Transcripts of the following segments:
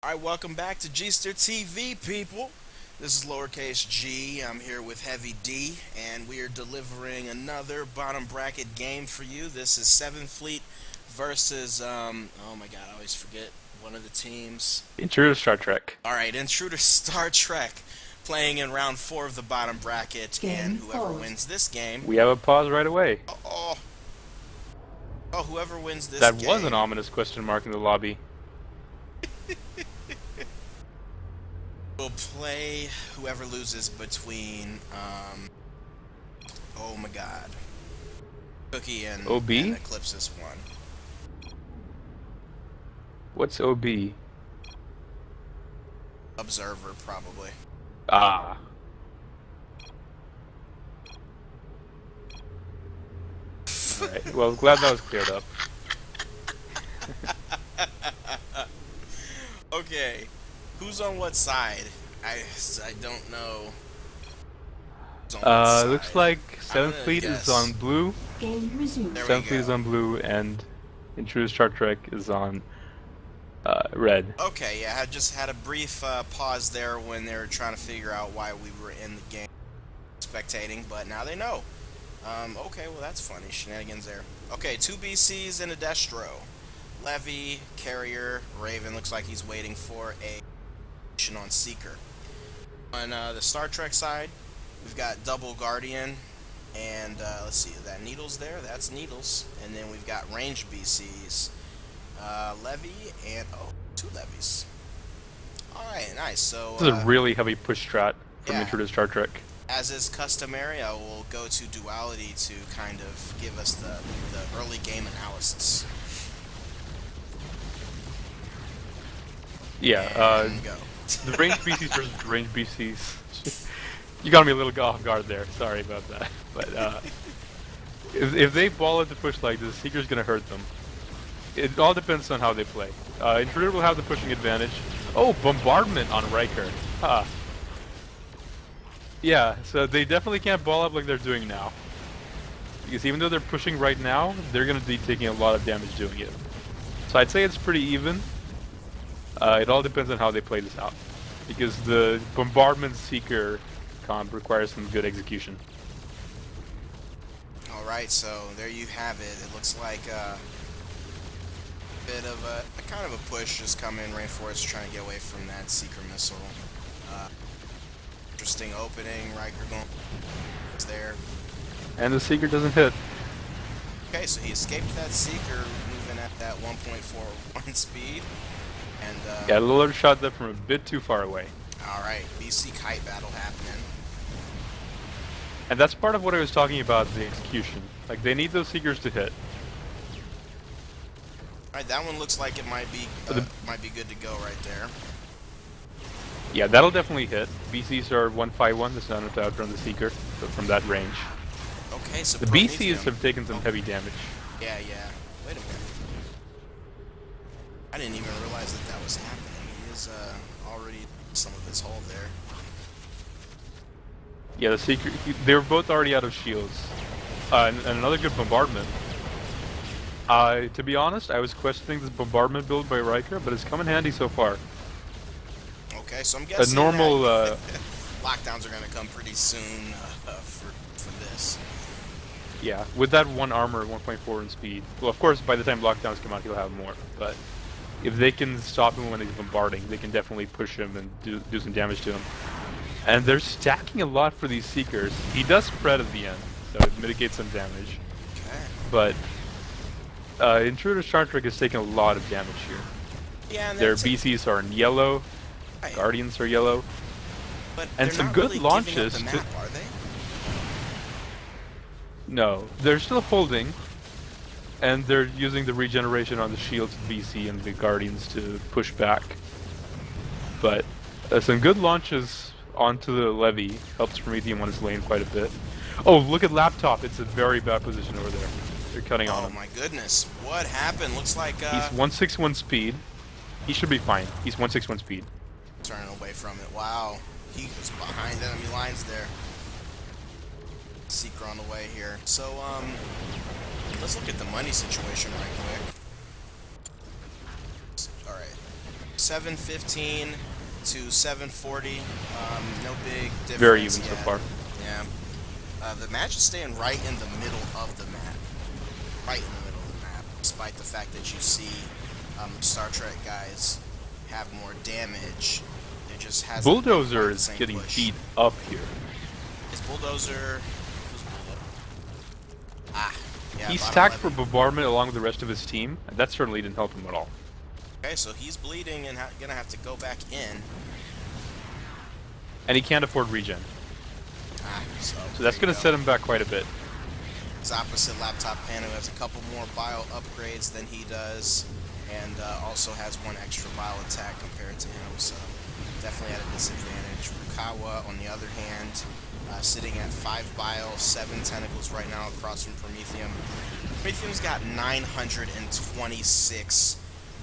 Alright, welcome back to Gster TV, people. This is lowercase g. I'm here with Heavy D, and we are delivering another bottom bracket game for you. This is 7th Fleet versus, oh my god, I always forget one of the teams. Intruder StarTrek. Alright, Intruder StarTrek playing in round 4 of the bottom bracket, and whoever wins this game. We have a pause right away. Whoever wins this That game. was an ominous question mark in the lobby. We'll play whoever loses between, oh my god, Cookie and OB? and Eclipse's one. What's OB? Observer, probably. Ah. Alright, well, glad that was cleared up. Okay, who's on what side? I don't know. Who's on what side. Looks like 7th Fleet is on blue. Game resumed. 7th Fleet is on blue, and Intruder StarTrek is on red. Okay, yeah, I just had a brief pause there when they were trying to figure out why we were in the game spectating, but now they know. Okay, well that's funny. Shenanigans there. Okay, 2 BCs and a Destro. Levy, Carrier, Raven looks like he's waiting for a mission on Seeker. On the Star Trek side, we've got Double Guardian, and let's see, that Needles there? That's Needles. And then we've got ranged BCs. Levy and, oh, 2 Levies. Alright, nice. So, This is a really heavy push strat from yeah. Intruder StarTrek. As is customary, I will go to Duality to kind of give us the early game analysis. Yeah, Go. the ranged BCs versus ranged BCs. You got me a little off guard there. Sorry about that. But if they ball at the push like this, Seeker's gonna hurt them. It all depends on how they play. Intruder will have the pushing advantage. Oh, bombardment on Riker. Huh. Yeah, so they definitely can't ball up like they're doing now. Because even though they're pushing right now, they're gonna be taking a lot of damage doing it. So I'd say it's pretty even. It all depends on how they play this out. Because the bombardment Seeker comp requires some good execution. Alright, so there you have it. It looks like a bit of a kind of a push just coming. Rainforest trying to get away from that Seeker missile. Interesting opening. Riker going there. And the Seeker doesn't hit. Okay, so he escaped that Seeker, moving at that 1.41 speed. And Yeah, a little shot that from a bit too far away. alright, BC kite battle happening. And that's part of what I was talking about, the execution. Like, they need those Seekers to hit. Alright, that one looks like it might be good to go right there. Yeah, that'll definitely hit. BCs are 151, that's not enough to outrun the Seeker, but from that range. Okay, so The BCs have taken some heavy damage. Yeah. Wait a minute. I didn't even realize that that was happening. He is already some of his hull there. Yeah, the Seeker, they were both already out of shields. And another good bombardment. To be honest, I was questioning this bombardment build by Riker, but it's come in handy so far. Okay, so I'm guessing A normal, that lockdowns are going to come pretty soon for this. yeah, with that one armor, 1.4 in speed. Well, of course, by the time lockdowns come out, he'll have more. But if they can stop him when he's bombarding, they can definitely push him and do some damage to him. And they're stacking a lot for these Seekers. He does spread at the end, so it mitigates some damage. Okay. But Intruder StarTrek is taking a lot of damage here. Yeah, and Their BCs are in yellow, right. Guardians are yellow, But and they're some not good really launches. giving up the map, are they? No, they're still holding, and they're using the regeneration on the shields of BC and the Guardians to push back. But some good launches onto the Levy helps Prometheum on his lane quite a bit. Oh, look at Laptop, it's a very bad position over there. They're cutting on him. Oh my goodness, what happened? Looks like He's 161 speed. He should be fine. He's 161 speed. turning away from it. Wow, he was behind enemy lines there. Seeker on the way here. So let's look at the money situation right quick. Alright. 715 to 740. No big difference Very even yet. so far. Yeah. The match is staying right in the middle of the map. Right in the middle of the map, despite the fact that you see the Star Trek guys have more damage. There just hasn't been quite Bulldozer the is same getting push. beat up here. Is Bulldozer... Who's Bulldozer? Ah, yeah, He's bottom stacked left. for bombardment along with the rest of his team, and that certainly didn't help him at all. Okay, so he's bleeding and gonna have to go back in. And he can't afford regen. So So that's going to set him back quite a bit. His opposite Laptop Panda, who has a couple more bio upgrades than he does, and also has one extra bio attack compared to him, so definitely at a disadvantage. Rukawa, on the other hand, sitting at 5 bio, 7 tentacles right now across from Prometheum. Prometheum's got $926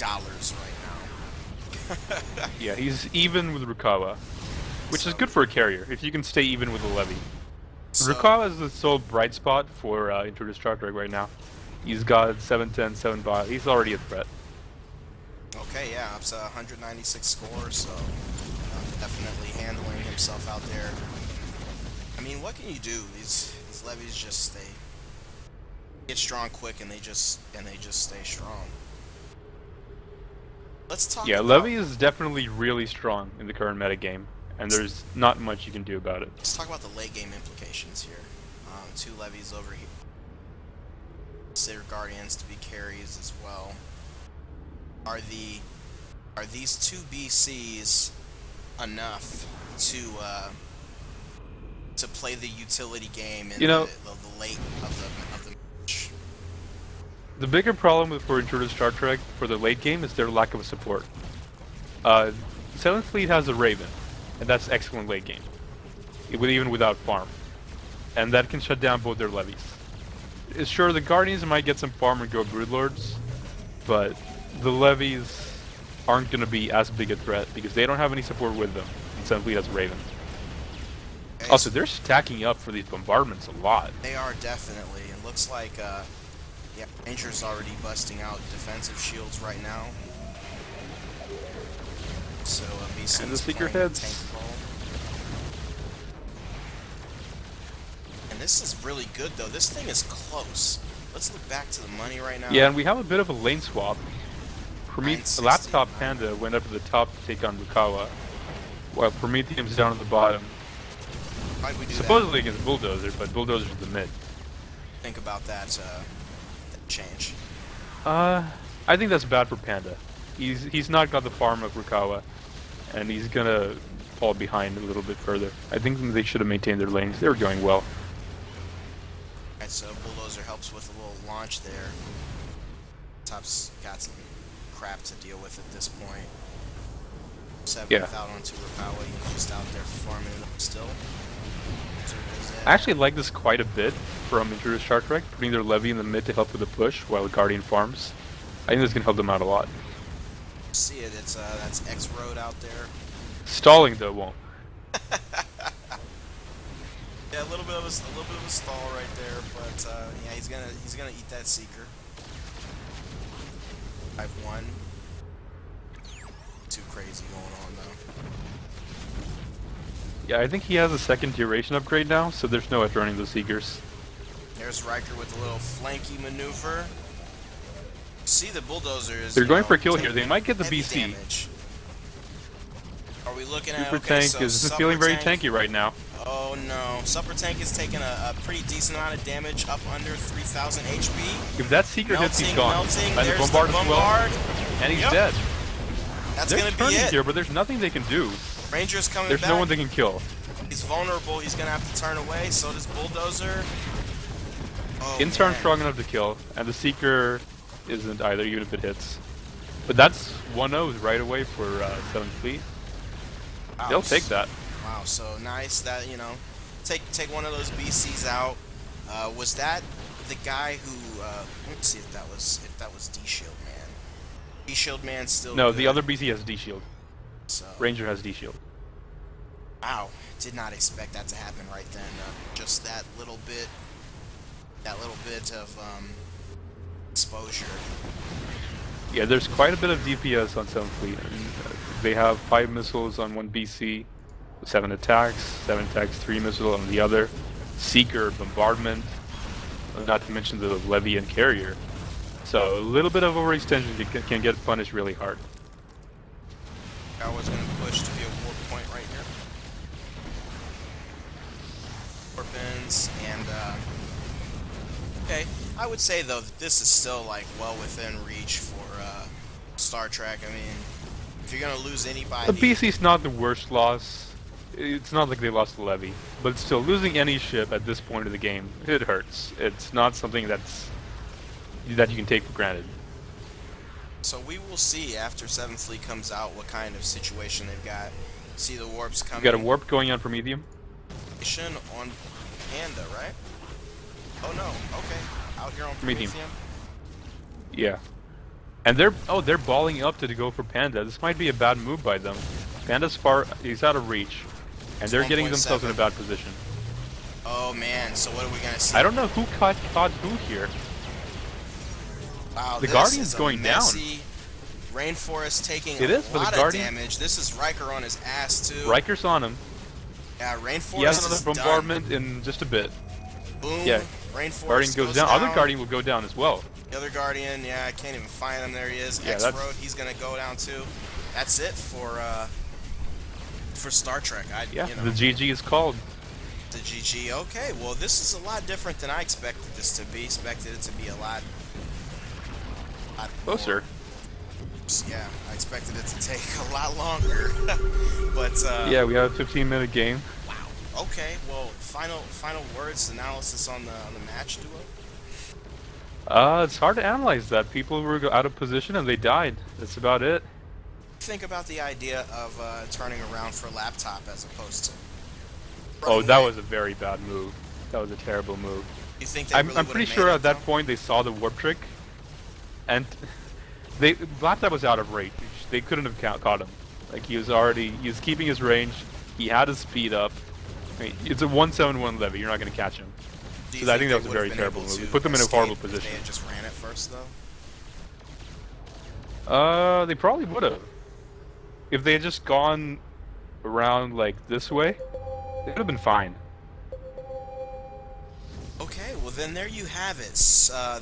right now. Yeah, he's even with Rukawa, which is good for a carrier, if you can stay even with the levy. So, Rukawa is the sole bright spot for Intruder StarTrek right now. He's got 710, 7 bio. He's already a threat. okay, yeah, up to 196 score, so definitely handling himself out there. I mean, what can you do? These levies just they get strong quick, and they just stay strong. Let's talk. Yeah, about, levy is definitely really strong in the current metagame, and there's not much you can do about it. Let's talk about the late game implications here. 2 levies over here. Consider Guardians to be carries as well. Are these 2 BCs enough to play the utility game in the late of the match? The bigger problem for Intruder StarTrek for the late game is their lack of support. 7th Fleet has a Raven, and that's excellent late game, even without farm. And that can shut down both their levies. Sure, the Guardians might get some farm and go Broodlords, but the levies aren't going to be as big a threat because they don't have any support with them. And 7th Fleet has a Raven. Also, they're stacking up for these bombardments a lot. They are definitely. It looks like, yeah, Ranger's already busting out defensive shields right now. So, BC And the Seeker heads. And this is really good, though. This thing is close. Let's look back to the money right now. Yeah, and we have a bit of a lane swap. Laptop Panda went up to the top to take on Rukawa, while Prometheum's down at the bottom. Why'd we do Supposedly against Bulldozer, but Bulldozer's the mid. Think about that change. I think that's bad for Panda. He's not got the farm of Rukawa, and he's gonna fall behind a little bit further. I think they should have maintained their lanes. They were going well. Alright, so Bulldozer helps with a little launch there. Top's got some crap to deal with at this point. 7th out onto Rukawa, he's just out there farming it up still. I actually like this quite a bit from Intruder StarTrek, putting their levy in the mid to help with the push while the Guardian farms. I think this can help them out a lot. See it, it's that's X Road out there. Stalling though won't. Yeah, a little bit of a stall right there, but yeah, he's gonna eat that Seeker. 5-1. Too crazy going on though. Yeah, I think he has a second duration upgrade now, so there's no outrunning the Seekers. There's Riker with a little flanky maneuver. See, the Bulldozer is. They're going for a kill here. They might get the BC. Damage. Are we looking at Super okay, Tank so is feeling very tanky right now. Oh no, Super Tank is taking a pretty decent amount of damage, up under 3,000 HP. If that Seeker hits, he's gone. Melting. And There's the Bombard as well. And And he's dead. That's They're gonna be turning it. here, but there's nothing they can do. Ranger's coming There's back. no one they can kill. He's vulnerable. He's gonna have to turn away. So does Bulldozer. Oh, Ints aren't strong enough to kill, and the Seeker isn't either, even if it hits. But that's 1-0 right away for 7th Fleet. Wow. They'll take that. Wow, so nice that, you know, take one of those BCs out. Was that the guy who? Let's see if that was D-Shield Man. D-Shield Man still. No, good. the other BC has D-Shield. So. Ranger has D-Shield. Wow, did not expect that to happen right then. Just that little bit of exposure Yeah, there's quite a bit of DPS on 7th Fleet. I mean, they have 5 missiles on one BC, 7 attacks, 3 missiles on the other, Seeker, Bombardment, not to mention the Levy and Carrier. So a little bit of overextension can get punished really hard. I was going to push to be a warp point right here. Warp ends, and okay. I would say though that this is still like well within reach for StarTrek. I mean, if you're gonna lose anybody, The BC's not the worst loss. It's not like they lost the Levy, but still, losing any ship at this point of the game, it hurts. It's not something that you can take for granted. so we will see after 7th Fleet comes out what kind of situation they've got. See the warps coming. You got a warp going on for Medium? On Panda, right? Oh no, okay. Out here on Medium. Prometheum. Yeah. And they're balling up to go for Panda. This might be a bad move by them. Panda's he's out of reach. And they're getting themselves in a bad position. Oh man, so what are we gonna see? I don't know who caught who here. Wow, The this Guardian's is a going messy Rainforest taking It is, a but the lot of Guardian- damage. This is Riker on his ass too. Riker's on him. Yeah, Rainforest He has is another bombardment in just a bit. Boom. Yeah. Rainforest Guardian goes down. Other Guardian will go down as well. The other Guardian, yeah, I can't even find him. There he is. Yeah, X-Road, he's gonna go down too. That's it for Star Trek. Yeah, you know, the GG is called. the GG. Okay, well this is a lot different than I expected this to be. Expected it to be a lot Closer. more- yeah, I expected it to take a lot longer. But Yeah, we have a 15-minute game. wow. Okay, well, final words, analysis on the match duo. It's hard to analyze that. People were out of position and they died. That's about it. Think about the idea of turning around for laptop as opposed to. Oh, that was a very bad move. That was a terrible move. You think they I'm really pretty would've sure made at it, that though? point they saw the warp trick, and laptop was out of range. They couldn't have caught him. Like he was keeping his range. He had his speed up. I mean, it's a 171 levy. You're not going to catch him. Do you So I think think that they was a would've very been terrible able move. to It put them in a escape horrible if position. They had just ran it first, though. They probably would have. If they had just gone around like this way, it would have been fine. Okay, well then there you have it.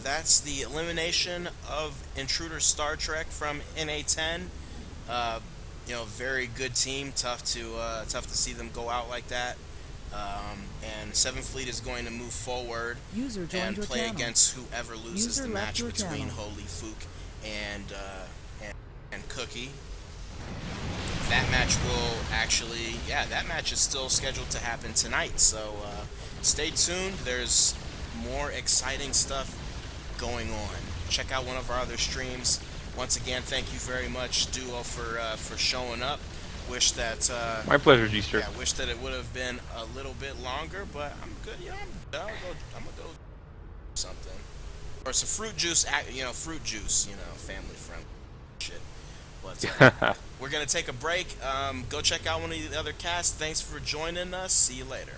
That's the elimination of Intruder Star Trek from NA10. You know, very good team. Tough to see them go out like that. And 7th Fleet is going to move forward and play against whoever loses the match between Holy Fook and Cookie. That match will actually, yeah, that match is still scheduled to happen tonight. So stay tuned. There's more exciting stuff going on. Check out one of our other streams. Once again, thank you very much, Duo, for showing up. Wish that My pleasure, G-Stir. yeah, wish that it would have been a little bit longer, but I'm good. Yeah, I'm gonna go something, or some fruit juice. Fruit juice. Family friendly shit. But we're gonna take a break. Go check out one of the other casts. Thanks for joining us. See you later.